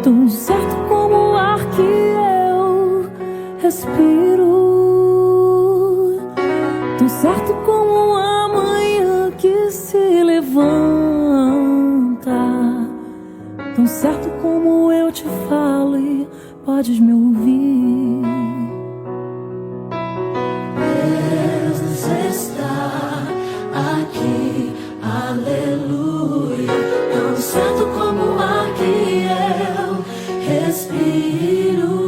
tão certo como o ar que eu respiro, tão certo como a manhã que se levanta, tão certo como eu te falo e podes me ouvir. Deus está aqui, aleluia, tão certo como o ar que eu respiro.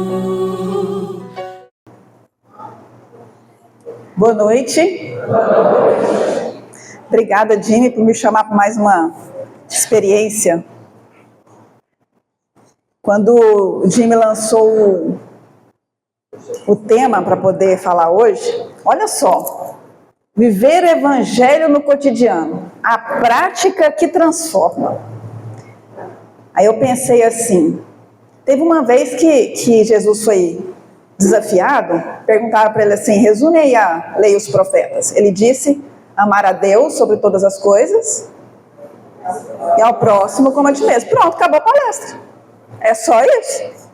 Boa noite. Obrigada, Jimmy, por me chamar para mais uma experiência. Quando o Jimmy lançou o tema para poder falar hoje, olha só, viver o evangelho no cotidiano, a prática que transforma. Aí eu pensei assim, teve uma vez que Jesus foi desafiado, perguntaram para ele assim, resume aí a lei e os profetas. Ele disse, amar a Deus sobre todas as coisas e ao próximo como a ti mesmo. Pronto, acabou a palestra. É só isso.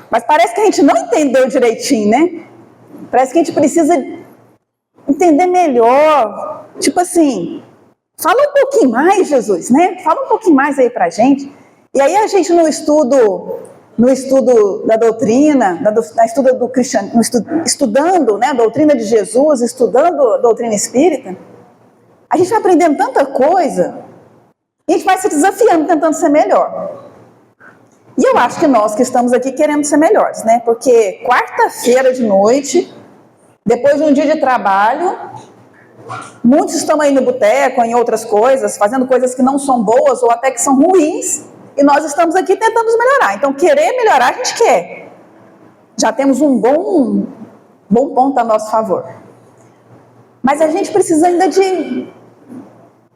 Mas parece que a gente não entendeu direitinho, né? Parece que a gente precisa entender melhor. Tipo assim, fala um pouquinho mais, Jesus, né? Fala um pouquinho mais aí pra gente. E aí a gente no estudo da doutrina, estudo do cristianismo, estudando, né, a doutrina de Jesus, estudando a doutrina espírita, a gente vai aprendendo tanta coisa e a gente vai se desafiando, tentando ser melhor. E eu acho que nós que estamos aqui queremos ser melhores, né? Porque quarta-feira de noite, depois de um dia de trabalho, muitos estão aí no boteco, em outras coisas, fazendo coisas que não são boas ou até que são ruins, e nós estamos aqui tentando nos melhorar. Então, querer melhorar, a gente quer. Já temos um bom ponto a nosso favor. Mas a gente precisa ainda de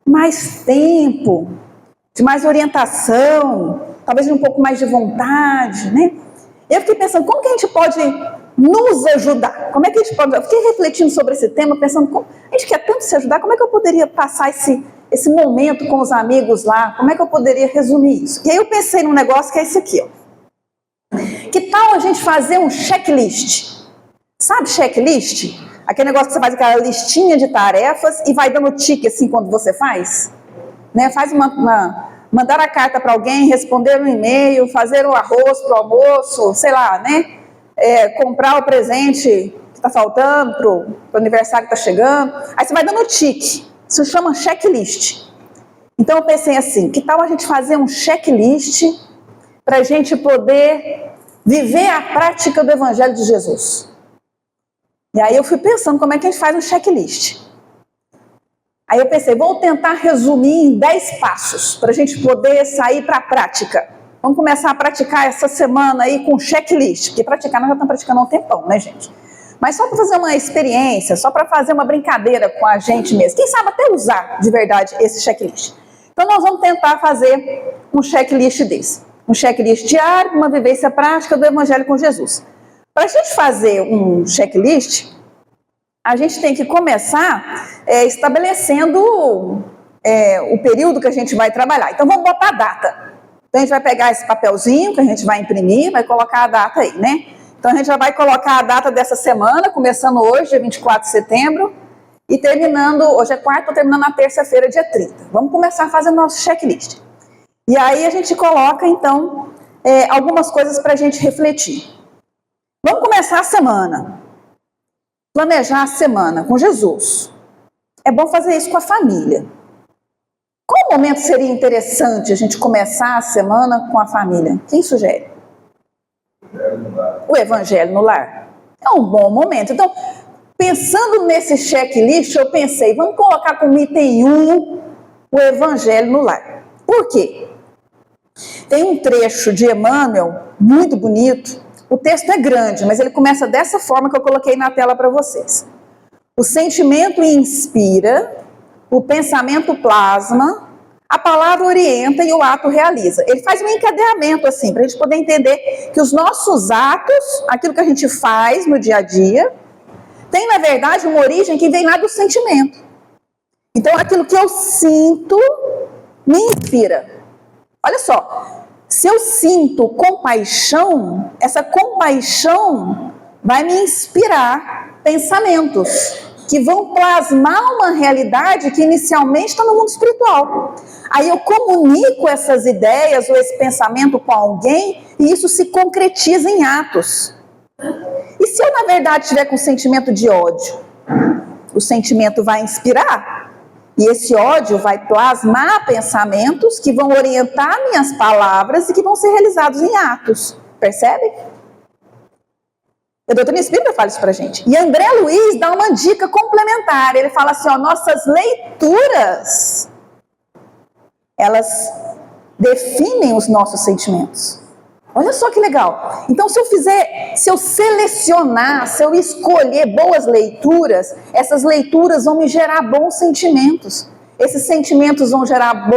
mais tempo, de mais orientação, talvez de um pouco mais de vontade, né? Eu fiquei pensando, como que a gente pode nos ajudar? Como é que a gente pode... Eu fiquei refletindo sobre esse tema, pensando, como a gente quer tanto se ajudar, como é que eu poderia passar esse momento com os amigos lá? Como é que eu poderia resumir isso? E aí eu pensei num negócio que é esse aqui, ó. Que tal a gente fazer um checklist? Sabe checklist? Aquele negócio que você faz aquela listinha de tarefas e vai dando tique assim quando você faz? Né? Faz mandar a carta para alguém, responder um e-mail, fazer o arroz para o almoço, sei lá, né? Comprar o presente que está faltando para o aniversário que está chegando. Aí você vai dando tique. Isso chama checklist. Então eu pensei assim, que tal a gente fazer um checklist para a gente poder viver a prática do Evangelho de Jesus? E aí eu fui pensando como é que a gente faz um checklist. Aí eu pensei, vou tentar resumir em 10 passos para a gente poder sair para a prática. Vamos começar a praticar essa semana aí com checklist, porque praticar nós já estamos praticando há um tempão, né, gente? Mas só para fazer uma experiência, só para fazer uma brincadeira com a gente mesmo. Quem sabe até usar de verdade esse checklist. Então nós vamos tentar fazer um checklist desse. Um checklist diário, uma vivência prática do Evangelho com Jesus. Para a gente fazer um checklist, a gente tem que começar estabelecendo o período que a gente vai trabalhar. Então vamos botar a data. Então a gente vai pegar esse papelzinho que a gente vai imprimir, vai colocar a data aí, né? Então a gente já vai colocar a data dessa semana, começando hoje, dia 24 de setembro, e terminando, hoje é quarta, terminando na terça-feira, dia 30. Vamos começar a fazer o nosso checklist. E aí a gente coloca, então, algumas coisas para a gente refletir. Vamos começar a semana. Planejar a semana com Jesus. É bom fazer isso com a família. Qual momento seria interessante a gente começar a semana com a família? Quem sugere? O Evangelho no lar. É um bom momento. Então, pensando nesse checklist, eu pensei, vamos colocar como item 1 o Evangelho no lar. Por quê? Tem um trecho de Emmanuel muito bonito. O texto é grande, mas ele começa dessa forma que eu coloquei na tela para vocês. O sentimento inspira, o pensamento plasma, a palavra orienta e o ato realiza. Ele faz um encadeamento assim, para a gente poder entender que os nossos atos, aquilo que a gente faz no dia a dia, tem na verdade uma origem que vem lá do sentimento. Então aquilo que eu sinto me inspira. Olha só, Se eu sinto compaixão, essa compaixão vai me inspirar pensamentos que vão plasmar uma realidade que inicialmente está no mundo espiritual. Aí eu comunico essas ideias ou esse pensamento com alguém e isso se concretiza em atos. E se eu, na verdade, estiver com sentimento de ódio? O sentimento vai inspirar. E esse ódio vai plasmar pensamentos que vão orientar minhas palavras e que vão ser realizados em atos. Percebe? A doutrina espírita fala isso pra gente. E André Luiz dá uma dica complementar. Ele fala assim, ó, nossas leituras, elas definem os nossos sentimentos. Olha só que legal. Então, se eu selecionar, se eu escolher boas leituras, essas leituras vão me gerar bons sentimentos. Esses sentimentos vão gerar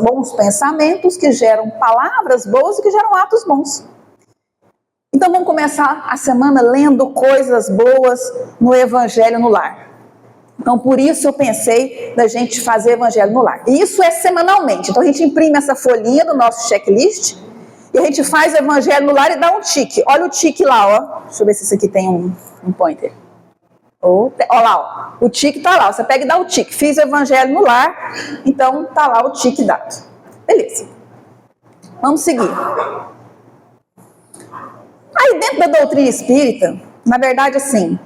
bons pensamentos, que geram palavras boas e que geram atos bons. Então, vamos começar a semana lendo coisas boas no Evangelho no Lar. Então, por isso eu pensei da gente fazer Evangelho no Lar. E isso é semanalmente. Então, a gente imprime essa folhinha do nosso checklist e a gente faz o Evangelho no Lar e dá um tique. Olha o tique lá, ó. Deixa eu ver se esse aqui tem um pointer. Olha lá, ó. O tique tá lá. Você pega e dá o tique. Fiz o Evangelho no Lar, então tá lá o tique dado. Beleza. Vamos seguir. Aí dentro da doutrina espírita, na verdade assim,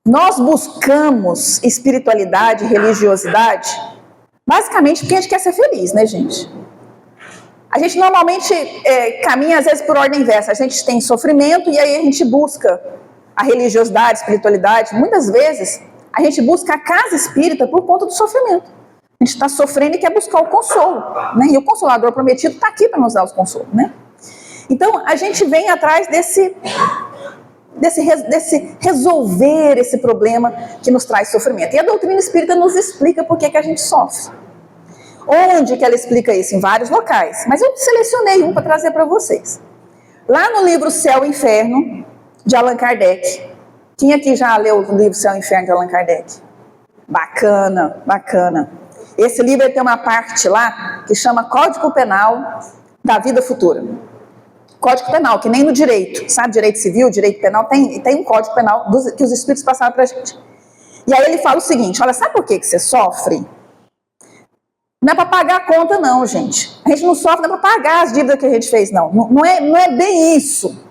nós buscamos espiritualidade, religiosidade, basicamente porque a gente quer ser feliz, né, gente? A gente normalmente caminha às vezes por ordem inversa, a gente tem sofrimento e aí a gente busca a religiosidade, a espiritualidade. Muitas vezes a gente busca a casa espírita por conta do sofrimento. A gente está sofrendo e quer buscar o consolo, né? E o Consolador Prometido está aqui para nos dar os consolos, né? Então, a gente vem atrás desse resolver esse problema que nos traz sofrimento. E a doutrina espírita nos explica por que a gente sofre. Onde que ela explica isso? Em vários locais. Mas eu selecionei um para trazer para vocês. Lá no livro Céu e Inferno, de Allan Kardec. Quem aqui já leu o livro Céu e Inferno de Allan Kardec? Bacana, bacana. Esse livro tem uma parte lá que chama Código Penal da Vida Futura. Código Penal, que nem no direito, sabe? Direito civil, direito penal, tem um Código Penal que os Espíritos passaram pra gente. E aí ele fala o seguinte, olha, sabe por que você sofre? Não é para pagar a conta não, gente. A gente não sofre, não é para pagar as dívidas que a gente fez, não. Não é bem isso.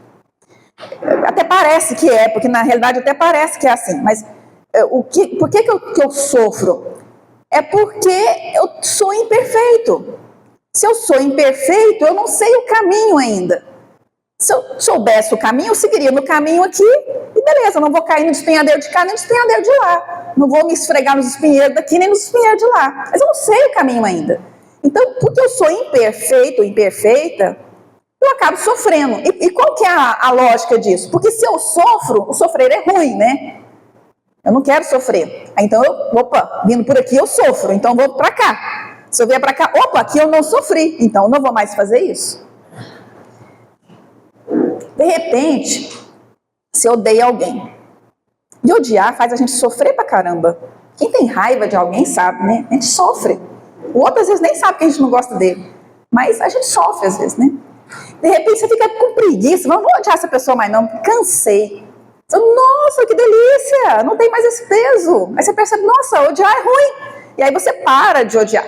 Até parece que é, porque na realidade até parece que é assim. Mas por que eu sofro? É porque eu sou imperfeito. Se eu sou imperfeito, eu não sei o caminho ainda. Se eu soubesse o caminho, eu seguiria no caminho aqui e beleza, eu não vou cair no despenhadeiro de cá nem no despenhadeiro de lá. Não vou me esfregar nos espinheiros daqui nem nos espinheiros de lá. Mas eu não sei o caminho ainda. Então, porque eu sou imperfeito ou imperfeita, eu acabo sofrendo. E qual que é a lógica disso? Porque se eu sofro, o sofrer é ruim, né? Eu não quero sofrer. Então, vindo por aqui eu sofro, então eu vou para cá. Se eu vier para cá, aqui eu não sofri, então eu não vou mais fazer isso. De repente, se odeia alguém. E odiar faz a gente sofrer pra caramba. Quem tem raiva de alguém sabe, né? A gente sofre. O outro às vezes nem sabe que a gente não gosta dele. Mas a gente sofre às vezes, né? De repente você fica com preguiça. Não vou odiar essa pessoa mais não. Cansei. Você, nossa, que delícia! Não tem mais esse peso. Aí você percebe, nossa, odiar é ruim. E aí você para de odiar.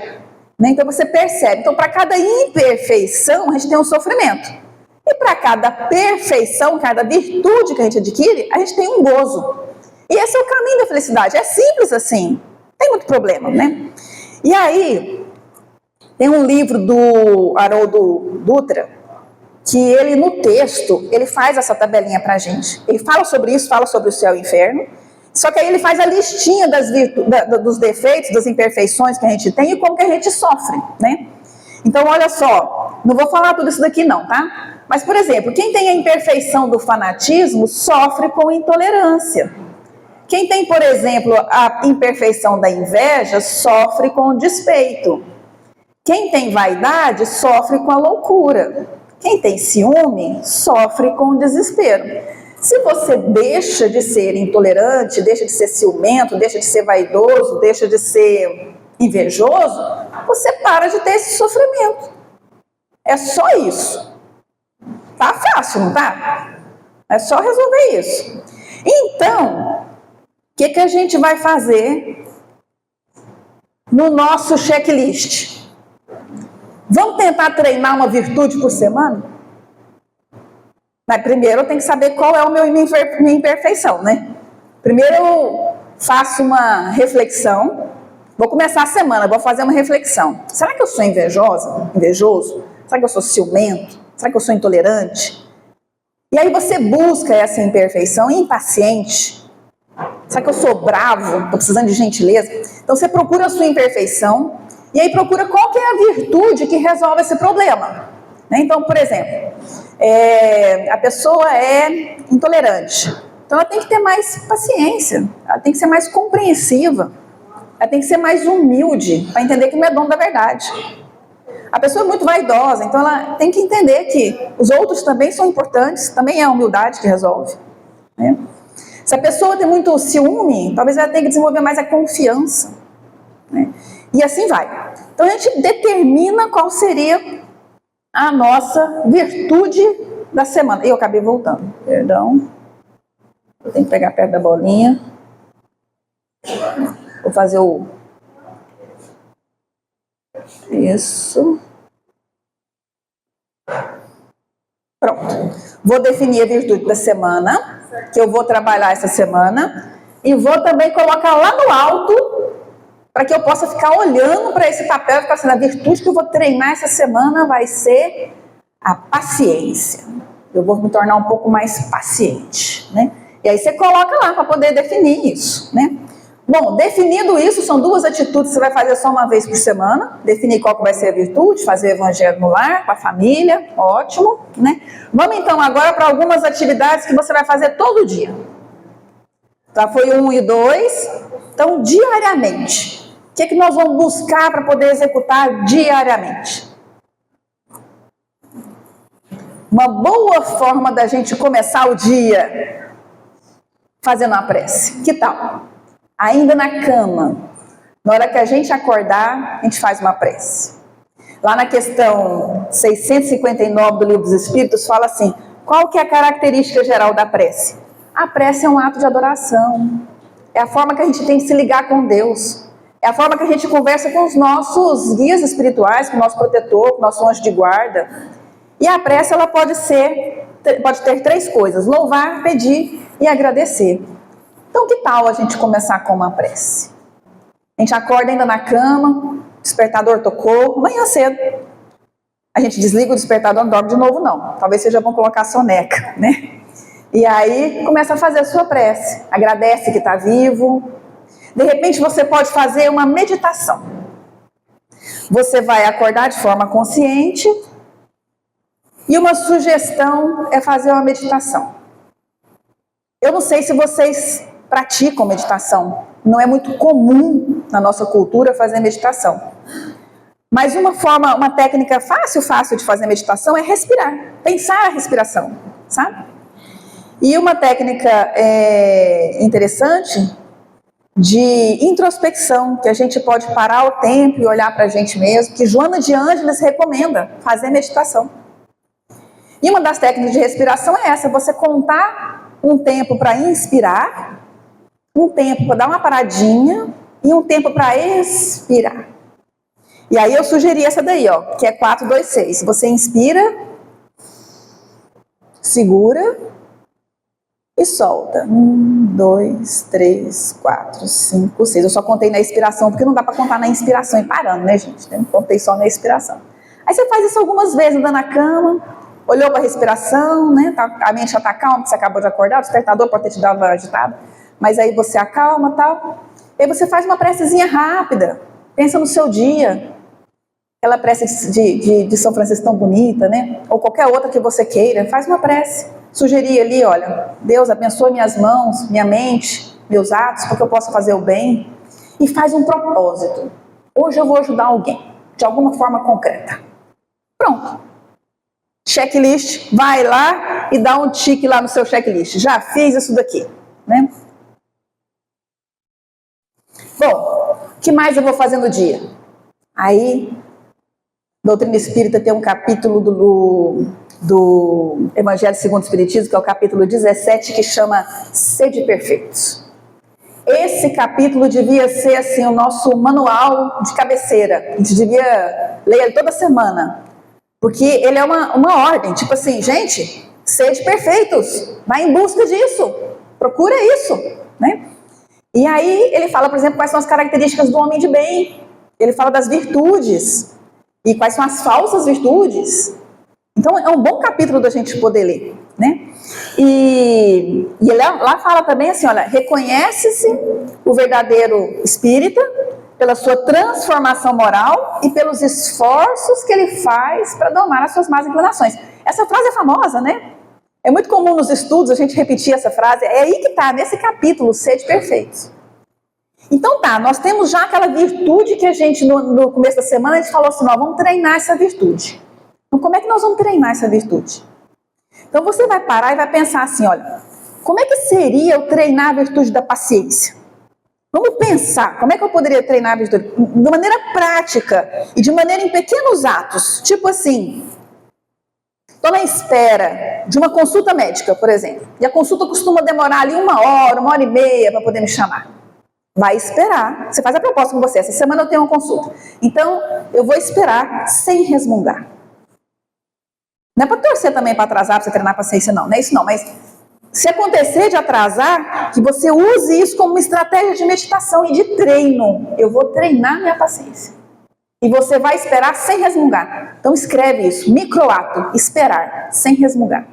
Né? Então você percebe. Então para cada imperfeição a gente tem um sofrimento. E para cada perfeição, cada virtude que a gente adquire, a gente tem um gozo. E esse é o caminho da felicidade. É simples assim. Não tem muito problema, né? E aí, tem um livro do Haroldo Dutra, que ele, no texto, ele faz essa tabelinha pra gente. Ele fala sobre isso, fala sobre o céu e o inferno. Só que aí ele faz a listinha dos defeitos, das imperfeições que a gente tem e como que a gente sofre, né? Então, olha só. Não vou falar tudo isso daqui não, tá? Mas, por exemplo, quem tem a imperfeição do fanatismo sofre com intolerância. Quem tem, por exemplo, a imperfeição da inveja sofre com despeito. Quem tem vaidade sofre com a loucura. Quem tem ciúme sofre com o desespero. Se você deixa de ser intolerante, deixa de ser ciumento, deixa de ser vaidoso, deixa de ser invejoso, você para de ter esse sofrimento. É só isso. Tá fácil, não tá? É só resolver isso. Então, o que a gente vai fazer no nosso checklist? Vamos tentar treinar uma virtude por semana? Mas primeiro eu tenho que saber qual é minha imperfeição, né? Primeiro eu faço uma reflexão. Vou começar a semana, vou fazer uma reflexão. Será que eu sou invejoso? Será que eu sou ciumento? Será que eu sou intolerante? E aí você busca essa imperfeição, impaciente. Será que eu sou bravo? Estou precisando de gentileza? Então você procura a sua imperfeição e aí procura qual que é a virtude que resolve esse problema. Então, por exemplo, a pessoa é intolerante. Então ela tem que ter mais paciência, ela tem que ser mais compreensiva, ela tem que ser mais humilde para entender que não é dono da verdade. A pessoa é muito vaidosa, então ela tem que entender que os outros também são importantes, também é a humildade que resolve, né? Se a pessoa tem muito ciúme, talvez ela tenha que desenvolver mais a confiança, né? E assim vai. Então a gente determina qual seria a nossa virtude da semana. Eu acabei voltando, perdão. Eu tenho que pegar perto da bolinha. Vou fazer isso. Pronto. Vou definir a virtude da semana, que eu vou trabalhar essa semana, e vou também colocar lá no alto, para que eu possa ficar olhando para esse papel e ficar assim, a virtude que eu vou treinar essa semana vai ser a paciência. Eu vou me tornar um pouco mais paciente, né? E aí você coloca lá para poder definir isso, né? Bom, definido isso, são 2 atitudes que você vai fazer só uma vez por semana. Definir qual que vai ser a virtude, fazer o evangelho no lar, com a família, ótimo, né? Vamos então agora para algumas atividades que você vai fazer todo dia. Já foi 1 e 2, então diariamente. O que nós vamos buscar para poder executar diariamente? Uma boa forma da gente começar o dia fazendo uma prece. Que tal? Ainda na cama, na hora que a gente acordar, a gente faz uma prece. Lá na questão 659 do Livro dos Espíritos, fala assim, qual que é a característica geral da prece? A prece é um ato de adoração. É a forma que a gente tem de se ligar com Deus. É a forma que a gente conversa com os nossos guias espirituais, com o nosso protetor, com o nosso anjo de guarda. E a prece, ela pode ter 3 coisas, louvar, pedir e agradecer. Então, que tal a gente começar com uma prece? A gente acorda ainda na cama, o despertador tocou, manhã cedo. A gente desliga o despertador, não dorme de novo não. Talvez seja bom colocar a soneca, né? E aí, começa a fazer a sua prece. Agradece que está vivo. De repente, você pode fazer uma meditação. Você vai acordar de forma consciente. E uma sugestão é fazer uma meditação. Eu não sei se vocês praticam meditação. Não é muito comum na nossa cultura fazer meditação. Mas uma técnica fácil de fazer meditação é respirar. Pensar a respiração, sabe? E uma técnica interessante de introspecção, que a gente pode parar o tempo e olhar para a gente mesmo, que Joana de Ângeles recomenda fazer meditação. E uma das técnicas de respiração é essa, você contar um tempo para inspirar, um tempo para dar uma paradinha e um tempo para expirar. E aí eu sugeri essa daí, ó, que é 4, 2, 6. Você inspira, segura e solta. 1, 2, 3, 4, 5, 6. Eu só contei na expiração, porque não dá para contar na inspiração e parando, né, gente? Eu contei só na expiração. Aí você faz isso algumas vezes, andando na cama, olhou para a respiração, né? A mente já está calma, porque você acabou de acordar, o despertador pode ter te dado uma agitada, mas aí você acalma e tal. E aí você faz uma precezinha rápida, pensa no seu dia, aquela prece de São Francisco tão bonita, né? Ou qualquer outra que você queira, faz uma prece. Sugerir ali, olha, Deus abençoe minhas mãos, minha mente, meus atos, para que eu possa fazer o bem. E faz um propósito. Hoje eu vou ajudar alguém, de alguma forma concreta. Pronto. Checklist, vai lá e dá um tique lá no seu checklist. Já fiz isso daqui, né? Bom, o que mais eu vou fazer no dia? Aí, Doutrina Espírita tem um capítulo do Evangelho segundo o Espiritismo, que é o capítulo 17, que chama Sede Perfeitos. Esse capítulo devia ser assim o nosso manual de cabeceira. A gente devia ler ele toda semana, porque ele é uma ordem, tipo assim, gente, sede perfeitos, vai em busca disso, procura isso, né? E aí ele fala, por exemplo, quais são as características do homem de bem. Ele fala das virtudes e quais são as falsas virtudes. Então é um bom capítulo da gente poder ler, né? E ele lá fala também assim, olha, reconhece-se o verdadeiro espírita pela sua transformação moral e pelos esforços que ele faz para domar as suas más inclinações. Essa frase é famosa, né? É muito comum nos estudos a gente repetir essa frase. É aí que está, nesse capítulo, sede perfeitos. Então tá, nós temos já aquela virtude que a gente, no começo da semana, a gente falou assim, vamos treinar essa virtude. Então como é que nós vamos treinar essa virtude? Então você vai parar e vai pensar assim, olha, como é que seria eu treinar a virtude da paciência? Vamos pensar, como é que eu poderia treinar a virtude? De maneira prática e de maneira em pequenos atos, tipo assim, estou na espera de uma consulta médica, por exemplo, e a consulta costuma demorar ali 1 hora e meia para poder me chamar. Vai esperar, você faz a proposta com você, essa semana eu tenho uma consulta, então eu vou esperar sem resmungar. Não é para torcer também para atrasar, para você treinar a paciência, não é isso não, mas se acontecer de atrasar, que você use isso como uma estratégia de meditação e de treino. Eu vou treinar minha paciência. E você vai esperar sem resmungar. Então escreve isso, microato, esperar, sem resmungar.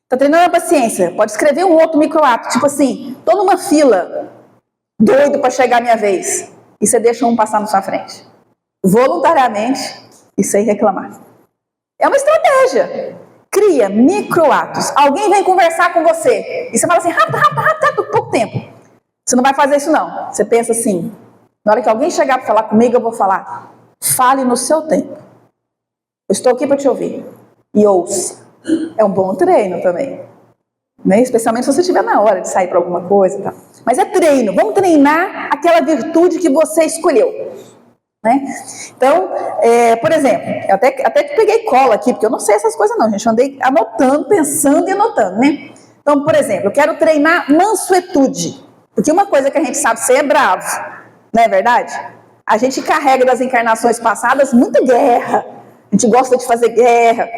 Está treinando a paciência, pode escrever um outro microato, tipo assim, estou numa fila, doido para chegar a minha vez, e você deixa um passar na sua frente, voluntariamente e sem reclamar. É uma estratégia. Cria microatos. Alguém vem conversar com você, e você fala assim, rápido, pouco tempo. Você não vai fazer isso não. Você pensa assim, na hora que alguém chegar para falar comigo, eu vou falar, fale no seu tempo. Eu estou aqui para te ouvir. E ouça. É um bom treino também. Né? Especialmente se você estiver na hora de sair para alguma coisa. Tá? Mas é treino. Vamos treinar aquela virtude que você escolheu. Né? Então, por exemplo, eu até peguei cola aqui, porque eu não sei essas coisas não, gente. Eu andei anotando, pensando e anotando. Né? Então, por exemplo, eu quero treinar mansuetude. Porque uma coisa que a gente sabe ser é bravo. Não é verdade? A gente carrega das encarnações passadas muita guerra. A gente gosta de fazer guerra,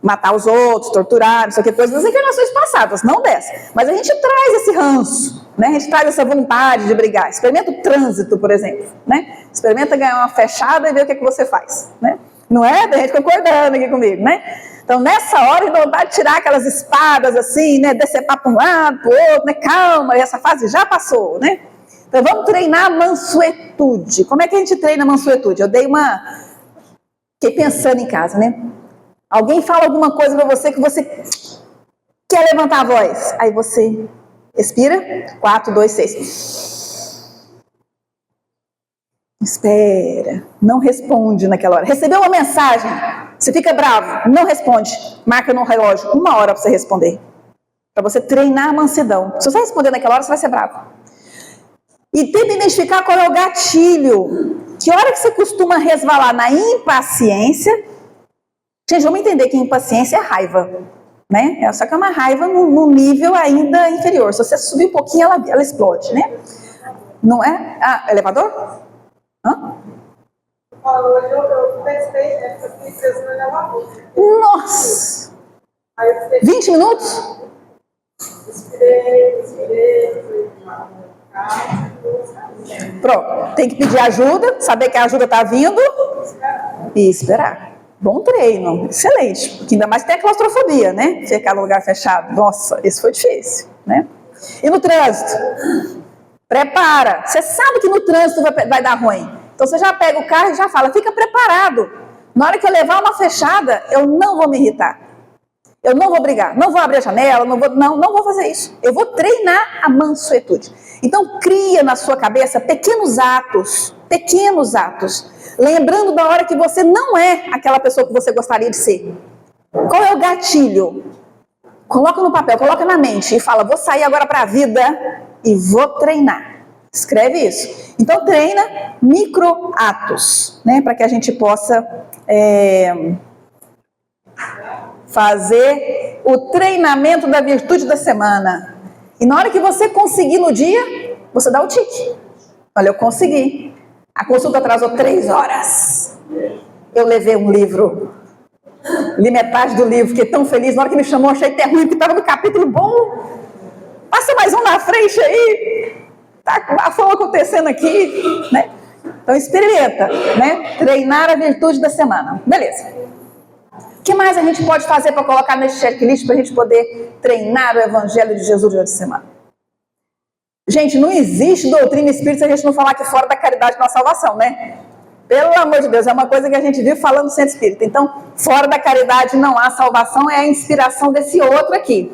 matar os outros, torturar, não sei o que, coisas das encarnações passadas, não dessa. Mas a gente traz esse ranço, né? A gente traz essa vontade de brigar. Experimenta o trânsito, por exemplo, né? Experimenta ganhar uma fechada e ver o que você faz, né? Não é? Tem gente concordando aqui comigo, né? Então, nessa hora, a vontade de tirar aquelas espadas assim, né? Decepar para um lado, para o outro, né? Calma, essa fase já passou, né? Então, vamos treinar a mansuetude. Como é que a gente treina a mansuetude? Eu fiquei pensando em casa, né? Alguém fala alguma coisa para você que você quer levantar a voz. Aí você expira. 4, 2, 6. Espera. Não responde naquela hora. Recebeu uma mensagem. Você fica bravo. Não responde. Marca no relógio 1 hora para você responder. Para você treinar a mansidão. Se você responder naquela hora, você vai ser bravo. E tenta identificar qual é o gatilho. Que hora que você costuma resvalar na impaciência? Gente, vamos entender que impaciência é raiva, né? Só que é uma raiva num nível ainda inferior. Se você subir um pouquinho, ela explode, né? Não é? Ah, elevador? Hã? Hoje eu testei, né? Eu fiquei preso no elevador. Nossa! 20 minutos? Respirei. Pronto. Tem que pedir ajuda, saber que a ajuda está vindo e esperar. Bom treino, excelente, porque ainda mais tem a claustrofobia, né? Ficar no lugar fechado, nossa, esse foi difícil, né? E no trânsito? Prepara, você sabe que no trânsito vai dar ruim, então você já pega o carro e já fala, fica preparado, na hora que eu levar uma fechada, eu não vou me irritar, eu não vou brigar, não vou abrir a janela, não vou fazer isso, eu vou treinar a mansuetude. Então cria na sua cabeça pequenos atos, lembrando da hora que você não é aquela pessoa que você gostaria de ser. Qual é o gatilho? Coloca no papel, coloca na mente e fala, vou sair agora para a vida e vou treinar. Escreve isso. Então, treina microatos, né? Para que a gente possa fazer o treinamento da virtude da semana. E na hora que você conseguir no dia, você dá o tique. Olha, eu consegui. A consulta atrasou 3 horas. Eu levei um livro. Li metade do livro, fiquei tão feliz. Na hora que me chamou, achei até ruim, porque estava no capítulo bom. Passa mais um na frente aí. Tá a forma acontecendo aqui, né? Então experimenta, né? Treinar a virtude da semana. Beleza. O que mais a gente pode fazer para colocar nesse checklist para a gente poder treinar o Evangelho de Jesus durante a semana? Gente, não existe doutrina espírita se a gente não falar que fora da caridade não há salvação, né? Pelo amor de Deus, é uma coisa que a gente vive falando no centro espírita. Então, fora da caridade não há salvação, é a inspiração desse outro aqui.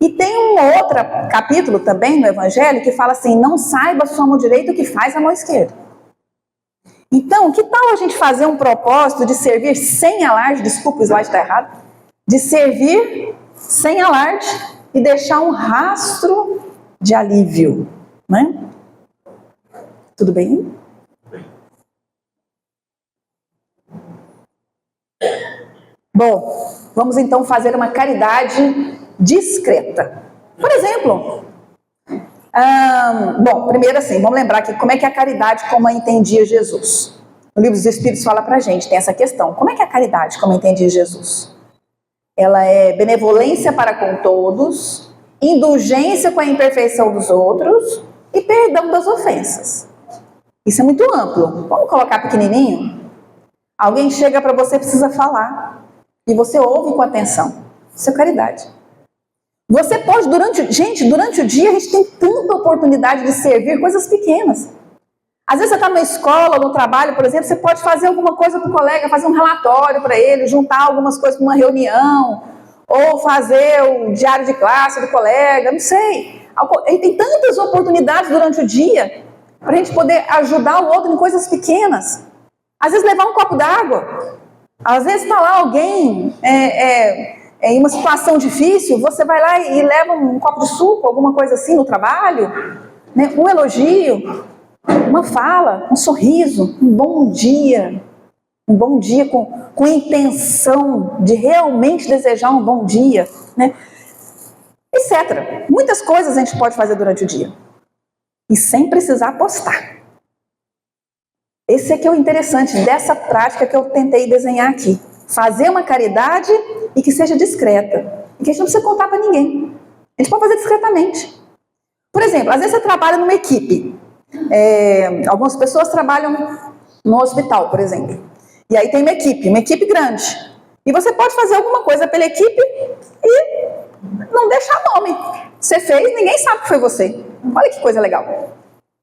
E tem um outro capítulo também no Evangelho que fala assim, não saiba a sua mão direita o que faz a mão esquerda. Então, que tal a gente fazer um propósito de servir sem alarde, desculpa, o slide está errado, de servir sem alarde e deixar um rastro de alívio, né? Tudo bem? Bom, vamos então fazer uma caridade discreta. Por exemplo, bom, primeiro assim, vamos lembrar aqui como é que é a caridade como a entendia Jesus. O Livro dos Espíritos fala pra gente, tem essa questão. Como é que é a caridade como entendia Jesus? Ela é benevolência para com todos, indulgência com a imperfeição dos outros e perdão das ofensas. Isso é muito amplo. Vamos colocar pequenininho? Alguém chega para você e precisa falar. E você ouve com atenção. Isso é caridade. Você pode, durante o dia a gente tem tanta oportunidade de servir coisas pequenas. Às vezes você está na escola, no trabalho, por exemplo, você pode fazer alguma coisa para o colega, fazer um relatório para ele, juntar algumas coisas para uma reunião, ou fazer o diário de classe do colega, não sei. A gente tem tantas oportunidades durante o dia para a gente poder ajudar o outro em coisas pequenas. Às vezes levar um copo d'água. Às vezes está lá alguém em uma situação difícil, você vai lá e leva um copo de suco, alguma coisa assim no trabalho, né? Um elogio, uma fala, um sorriso, um bom dia com intenção de realmente desejar um bom dia, né? Etc. Muitas coisas a gente pode fazer durante o dia e sem precisar postar. Esse aqui é o interessante dessa prática que eu tentei desenhar aqui. Fazer uma caridade e que seja discreta. E que a gente não precisa contar para ninguém. A gente pode fazer discretamente. Por exemplo, às vezes você trabalha numa equipe. Algumas pessoas trabalham no hospital, por exemplo. E aí tem uma equipe grande. E você pode fazer alguma coisa pela equipe e não deixar nome. Você fez, ninguém sabe que foi você. Olha que coisa legal.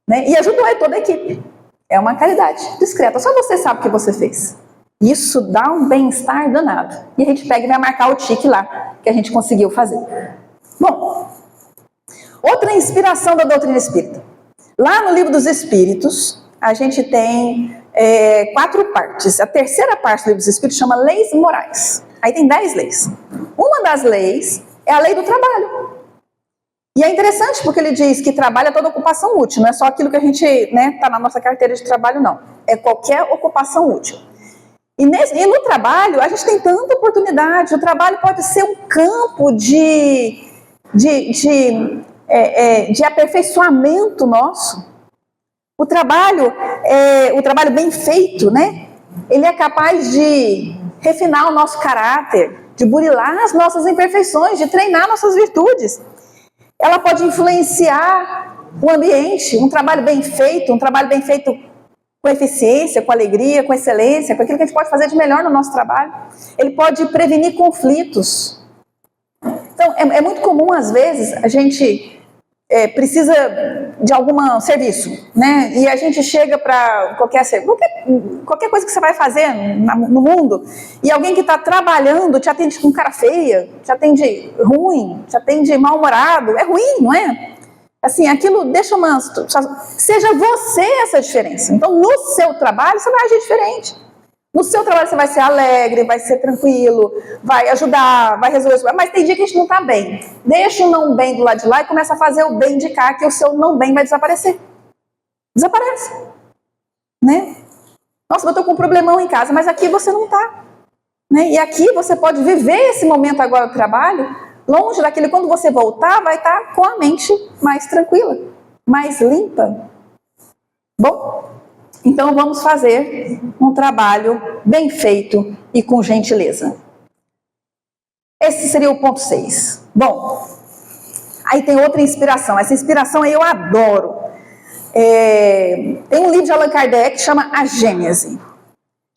Né? E ajudou toda a equipe. É uma caridade discreta, só você sabe o que você fez. Isso dá um bem-estar danado. E a gente pega e vai marcar o tique lá, que a gente conseguiu fazer. Bom, outra inspiração da doutrina espírita. Lá no Livro dos Espíritos, a gente tem 4 partes. A terceira parte do Livro dos Espíritos chama Leis Morais. Aí tem 10 leis. Uma das leis é a lei do trabalho. E é interessante porque ele diz que trabalho é toda ocupação útil, não é só aquilo que a gente tá na nossa carteira de trabalho, não. É qualquer ocupação útil. E no trabalho, a gente tem tanta oportunidade. O trabalho pode ser um campo de aperfeiçoamento nosso. O trabalho bem feito, né? Ele é capaz de refinar o nosso caráter, de burilar as nossas imperfeições, de treinar nossas virtudes. Ela pode influenciar o ambiente, um trabalho bem feito com eficiência, com alegria, com excelência, com aquilo que a gente pode fazer de melhor no nosso trabalho. Ele pode prevenir conflitos. Então, é muito comum, às vezes, a gente precisa de algum serviço, né? E a gente chega para qualquer coisa que você vai fazer no mundo, e alguém que está trabalhando te atende com cara feia, te atende ruim, te atende mal-humorado. É ruim, não é? Assim, aquilo deixa seja você essa diferença. Então, no seu trabalho, você vai agir diferente. No seu trabalho, você vai ser alegre, vai ser tranquilo, vai ajudar, vai resolver. Mas tem dia que a gente não está bem. Deixa o não bem do lado de lá e começa a fazer o bem de cá, que o seu não bem vai desaparecer. Desaparece, né? Nossa, eu estou com um problemão em casa, mas aqui você não está, né? E aqui você pode viver esse momento agora do trabalho, longe daquele, quando você voltar, vai estar com a mente mais tranquila, mais limpa. Bom, então vamos fazer um trabalho bem feito e com gentileza. Esse seria o ponto 6. Bom, aí tem outra inspiração. Essa inspiração aí eu adoro. Tem um livro de Allan Kardec que chama A Gênese.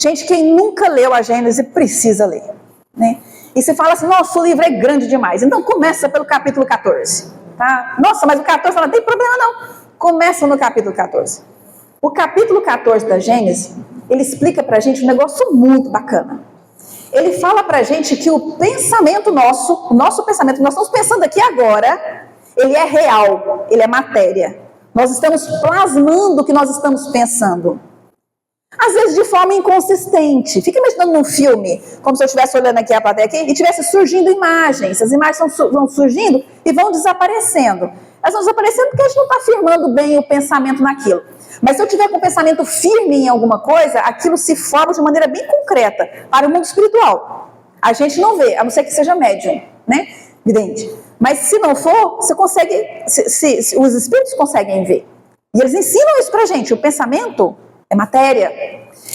Gente, quem nunca leu a Gênese precisa ler, né? E você fala assim, nossa, o livro é grande demais. Então começa pelo capítulo 14. Tá? Nossa, mas o 14 não tem problema não. Começa no capítulo 14. O capítulo 14 da Gênese, ele explica pra gente um negócio muito bacana. Ele fala pra gente que o pensamento nosso, o nosso pensamento que nós estamos pensando aqui agora, ele é real, ele é matéria. Nós estamos plasmando o que nós estamos pensando. Às vezes de forma inconsistente. Fica imaginando num filme, como se eu estivesse olhando aqui a plateia aqui, e estivesse surgindo imagens. As imagens vão surgindo e vão desaparecendo. Elas vão desaparecendo porque a gente não está firmando bem o pensamento naquilo. Mas se eu tiver com o pensamento firme em alguma coisa, aquilo se forma de maneira bem concreta para o mundo espiritual. A gente não vê, a não ser que seja médium, né? Vidente. Mas se não for, você consegue, os espíritos conseguem ver. E eles ensinam isso pra gente. O pensamento é matéria.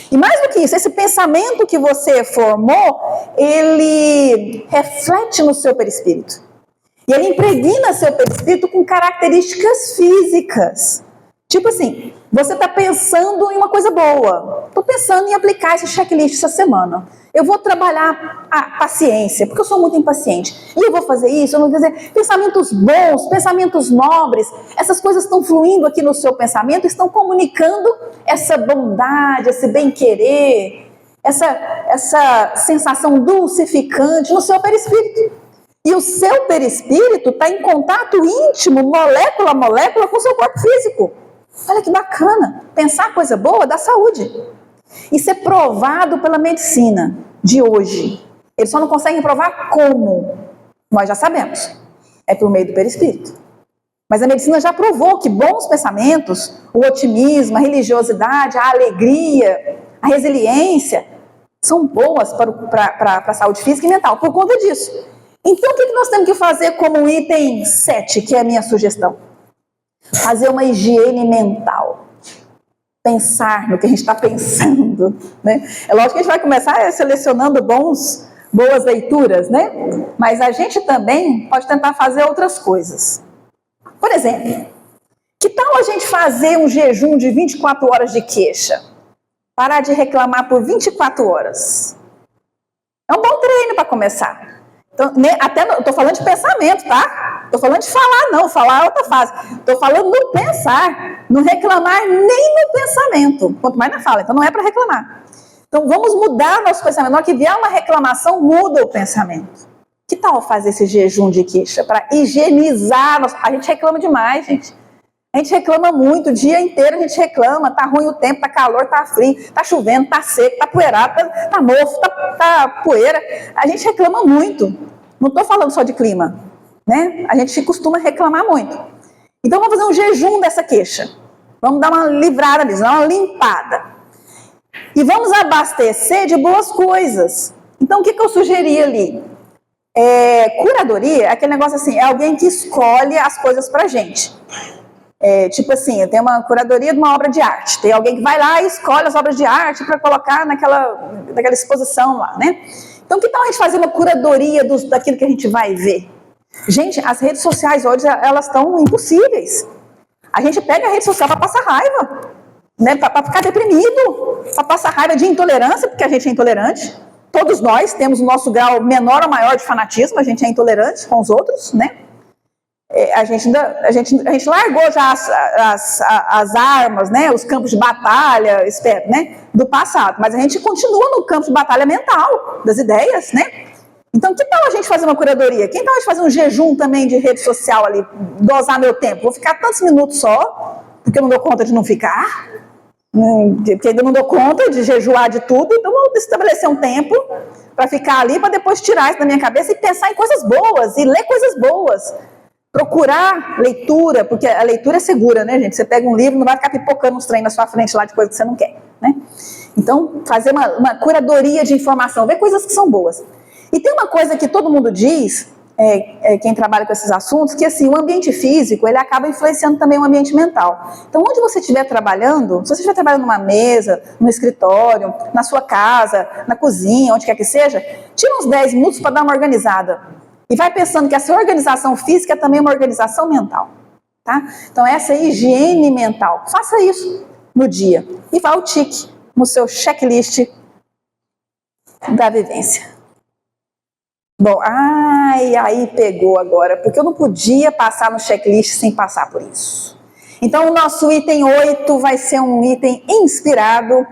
E mais do que isso, esse pensamento que você formou, ele reflete no seu perispírito. E ele impregna seu perispírito com características físicas. Tipo assim, você está pensando em uma coisa boa. Estou pensando em aplicar esse checklist essa semana. Eu vou trabalhar a paciência, porque eu sou muito impaciente. E eu vou fazer isso, eu vou fazer pensamentos bons, pensamentos nobres. Essas coisas estão fluindo aqui no seu pensamento, estão comunicando essa bondade, esse bem-querer, essa sensação dulcificante no seu perispírito. E o seu perispírito está em contato íntimo, molécula a molécula, com o seu corpo físico. Olha que bacana, pensar coisa boa dá saúde. Isso é provado pela medicina de hoje. Eles só não conseguem provar como. Nós já sabemos. É por meio do perispírito. Mas a medicina já provou que bons pensamentos, o otimismo, a religiosidade, a alegria, a resiliência, são boas para a saúde física e mental, por conta disso. Então o que nós temos que fazer como item 7, que é a minha sugestão? Fazer uma higiene mental. Pensar no que a gente está pensando, né? É lógico que a gente vai começar selecionando boas leituras, né? Mas a gente também pode tentar fazer outras coisas. Por exemplo, que tal a gente fazer um jejum de 24 horas de queixa? Parar de reclamar por 24 horas. É um bom treino para começar. Então, até eu estou falando de pensamento, tá? Estou falando de falar, não. Falar é outra fase. Estou falando no pensar, não reclamar nem no pensamento. Quanto mais na fala, então não é para reclamar. Então vamos mudar nosso pensamento. Na hora que vier uma reclamação, muda o pensamento. Que tal fazer esse jejum de queixa para higienizar? A gente reclama demais, gente. A gente reclama muito, o dia inteiro a gente reclama. Tá ruim o tempo, tá calor, tá frio, tá chovendo, tá seco, tá poeirado, tá mofo, tá poeira. A gente reclama muito. Não estou falando só de clima, né? A gente costuma reclamar muito. Então vamos fazer um jejum dessa queixa. Vamos dar uma livrada disso, dar uma limpada. E vamos abastecer de boas coisas. Então o que eu sugeri ali? Curadoria é aquele negócio assim, é alguém que escolhe as coisas pra gente. Tipo assim, eu tenho uma curadoria de uma obra de arte. Tem alguém que vai lá e escolhe as obras de arte para colocar naquela exposição lá, né? Então, que tal a gente fazer uma curadoria daquilo que a gente vai ver? Gente, as redes sociais hoje, elas estão impossíveis. A gente pega a rede social para passar raiva, né? Para ficar deprimido, para passar raiva de intolerância, porque a gente é intolerante. Todos nós temos o nosso grau menor ou maior de fanatismo, a gente é intolerante com os outros, né? A gente largou já as armas, né, os campos de batalha, né, do passado, mas a gente continua no campo de batalha mental, das ideias, né? Então, que tal a gente fazer uma curadoria? Que tal a gente fazer um jejum também de rede social ali, dosar meu tempo? Vou ficar tantos minutos só, porque eu não dou conta de não ficar, porque eu não dou conta de jejuar de tudo, então vou estabelecer um tempo para ficar ali, para depois tirar isso da minha cabeça e pensar em coisas boas, e ler coisas boas. Procurar leitura, porque a leitura é segura, né, gente? Você pega um livro, não vai ficar pipocando uns trem na sua frente lá de coisa que você não quer, né? Então, fazer uma curadoria de informação, ver coisas que são boas. E tem uma coisa que todo mundo diz, quem trabalha com esses assuntos, que assim, o ambiente físico, ele acaba influenciando também o ambiente mental. Então, onde você estiver trabalhando, se você estiver trabalhando numa mesa, no escritório, na sua casa, na cozinha, onde quer que seja, tira uns 10 minutos para dar uma organizada. E vai pensando que essa organização física é também uma organização mental, tá? Então, essa higiene mental, faça isso no dia. E vá ao tique no seu checklist da vivência. Bom, aí pegou agora, porque eu não podia passar no checklist sem passar por isso. Então, o nosso item 8 vai ser um item inspirado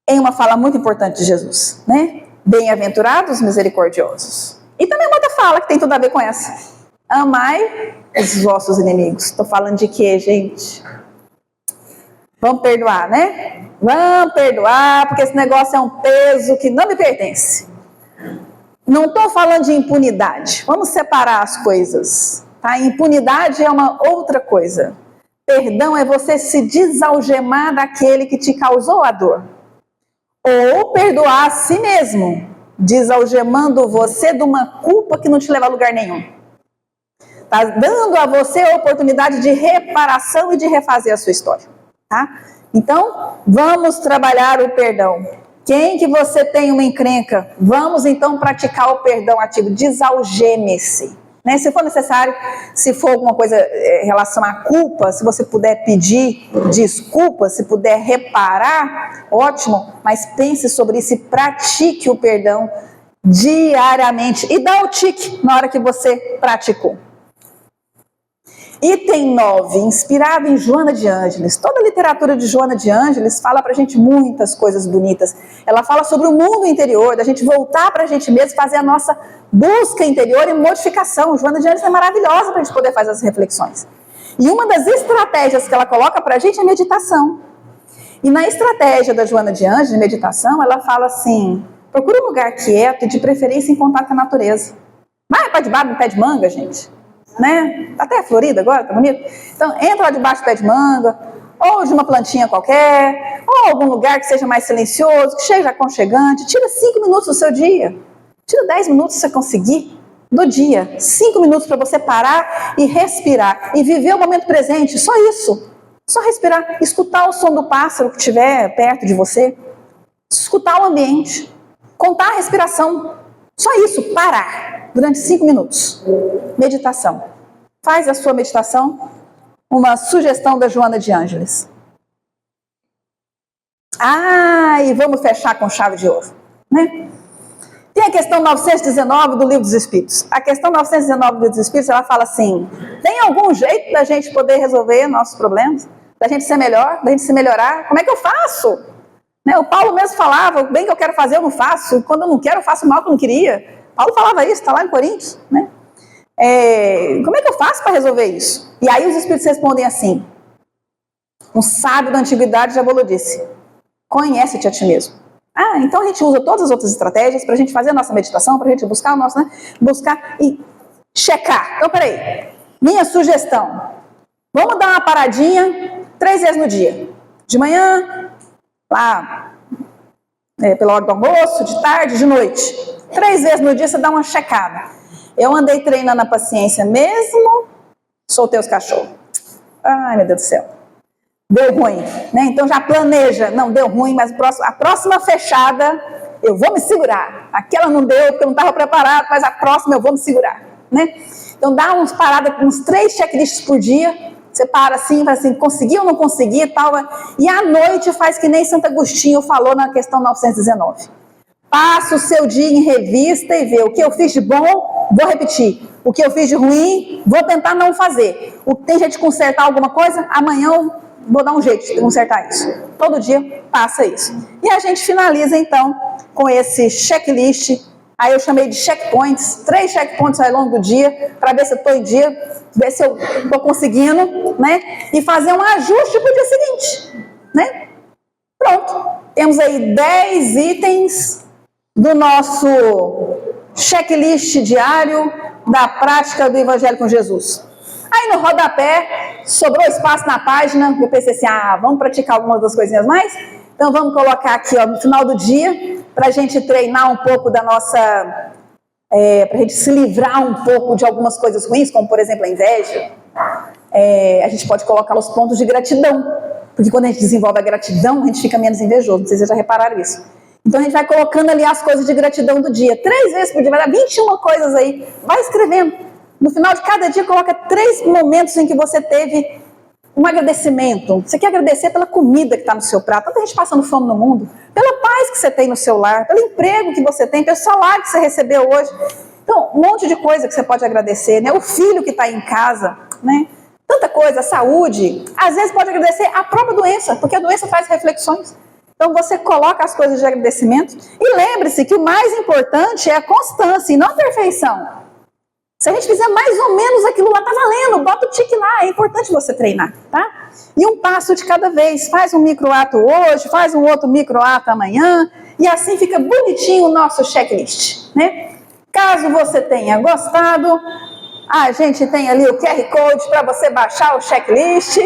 em uma fala muito importante de Jesus, né? Bem-aventurados misericordiosos. E também uma outra fala que tem tudo a ver com essa. Amai os vossos inimigos. Estou falando de quê, gente? Vamos perdoar, né? Vamos perdoar, porque esse negócio é um peso que não me pertence. Não estou falando de impunidade. Vamos separar as coisas. Tá? Impunidade é uma outra coisa. Perdão é você se desalgemar daquele que te causou a dor. Ou perdoar a si mesmo, desalgemando você de uma culpa que não te leva a lugar nenhum. Está dando a você a oportunidade de reparação e de refazer a sua história. Tá? Então, vamos trabalhar o perdão. Quem que você tem uma encrenca? Vamos então praticar o perdão ativo. Desalgeme-se. Né? Se for necessário, se for alguma coisa em relação à culpa, se você puder pedir desculpa, se puder reparar, ótimo, mas pense sobre isso e pratique o perdão diariamente. E dá o tique na hora que você praticou. Item 9, inspirado em Joana de Ângeles. Toda a literatura de Joana de Ângeles fala pra gente muitas coisas bonitas. Ela fala sobre o mundo interior, da gente voltar pra gente mesmo, fazer a nossa busca interior e modificação. Joana de Ângeles é maravilhosa pra gente poder fazer as reflexões. E uma das estratégias que ela coloca pra gente é a meditação. E na estratégia da Joana de Ângeles, de meditação, ela fala assim, procura um lugar quieto e de preferência em contato com a natureza. Vai para debaixo do pé de manga, gente. Né? Tá até florido agora, tá bonito? Então, entra lá debaixo do pé de manga, ou de uma plantinha qualquer, ou algum lugar que seja mais silencioso, que seja aconchegante. Tira 5 minutos do seu dia. Tira 10 minutos se você conseguir do dia. 5 minutos para você parar e respirar. E viver o momento presente. Só isso. Só respirar. Escutar o som do pássaro que estiver perto de você. Escutar o ambiente. Contar a respiração. Só isso. Parar. Durante 5 minutos. Meditação. Faz a sua meditação. Uma sugestão da Joana de Ângeles. E vamos fechar com chave de ouro. Né? Tem a questão 919 do Livro dos Espíritos. A questão 919 do Livro dos Espíritos, ela fala assim, tem algum jeito da gente poder resolver nossos problemas? Da gente ser melhor? Da gente se melhorar? Como é que eu faço? Né? O Paulo mesmo falava, o bem que eu quero fazer eu não faço. Quando eu não quero, eu faço o mal que eu não queria. Paulo falava isso, está lá em Coríntios, né? Como é que eu faço para resolver isso? E aí os Espíritos respondem assim, um sábio da antiguidade já falou disse, conhece-te a ti mesmo. Então a gente usa todas as outras estratégias para a gente fazer a nossa meditação, para a gente buscar o nosso, né? Buscar e checar. Então, peraí, minha sugestão, vamos dar uma paradinha 3 vezes no dia. De manhã, lá, pela hora do almoço, de tarde, de noite. 3 vezes no dia você dá uma checada. Eu andei treinando a paciência mesmo, soltei os cachorros. Ai, meu Deus do céu. Deu ruim, né? Então já planeja. Não, deu ruim, mas a próxima fechada eu vou me segurar. Aquela não deu porque eu não estava preparado, mas a próxima eu vou me segurar, né? Então dá uns paradas, uns 3 checklists por dia. Você para assim, fala assim, consegui ou não consegui e tal. E à noite faz que nem Santo Agostinho falou na questão 919. Passa o seu dia em revista e vê o que eu fiz de bom, vou repetir. O que eu fiz de ruim, vou tentar não fazer. Tem jeito de consertar alguma coisa? Amanhã eu vou dar um jeito de consertar isso. Todo dia passa isso. E a gente finaliza então com esse checklist. Aí eu chamei de checkpoints, 3 checkpoints ao longo do dia, para ver se eu estou em dia, ver se eu estou conseguindo, né? E fazer um ajuste para o dia seguinte, né? Pronto. Temos aí 10 itens do nosso checklist diário, da prática do Evangelho com Jesus. Aí no rodapé, sobrou espaço na página, eu pensei assim, vamos praticar algumas das coisinhas mais? Então vamos colocar aqui, ó, no final do dia, para a gente treinar um pouco da nossa... para a gente se livrar um pouco de algumas coisas ruins, como por exemplo a inveja. A gente pode colocar os pontos de gratidão, porque quando a gente desenvolve a gratidão, a gente fica menos invejoso, não sei se vocês já repararam isso. Então a gente vai colocando ali as coisas de gratidão do dia, 3 vezes por dia, vai dar 21 coisas aí, vai escrevendo. No final de cada dia, coloca 3 momentos em que você teve um agradecimento. Você quer agradecer pela comida que está no seu prato, tanta gente passando fome no mundo, pela paz que você tem no seu lar, pelo emprego que você tem, pelo salário que você recebeu hoje. Então, um monte de coisa que você pode agradecer, né? O filho que está em casa, né? Tanta coisa, a saúde. Às vezes pode agradecer a própria doença, porque a doença traz reflexões. Então você coloca as coisas de agradecimento e lembre-se que o mais importante é a constância e não a perfeição. Se a gente fizer mais ou menos aquilo lá, tá valendo, bota o tique lá, é importante você treinar, tá? E um passo de cada vez, faz um microato hoje, faz um outro microato amanhã, e assim fica bonitinho o nosso checklist, né? Caso você tenha gostado, a gente tem ali o QR Code para você baixar o checklist.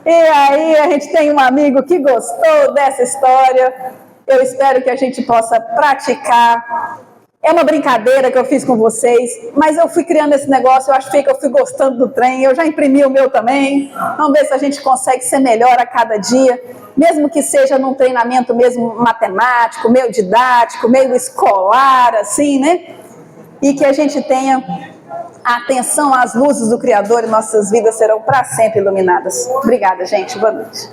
E aí a gente tem um amigo que gostou dessa história, eu espero que a gente possa praticar. É uma brincadeira que eu fiz com vocês, mas eu fui criando esse negócio, eu achei que eu fui gostando do trem, eu já imprimi o meu também. Vamos ver se a gente consegue ser melhor a cada dia, mesmo que seja num treinamento mesmo matemático, meio didático, meio escolar, assim, né? E que a gente tenha atenção às luzes do Criador e nossas vidas serão para sempre iluminadas. Obrigada, gente. Boa noite.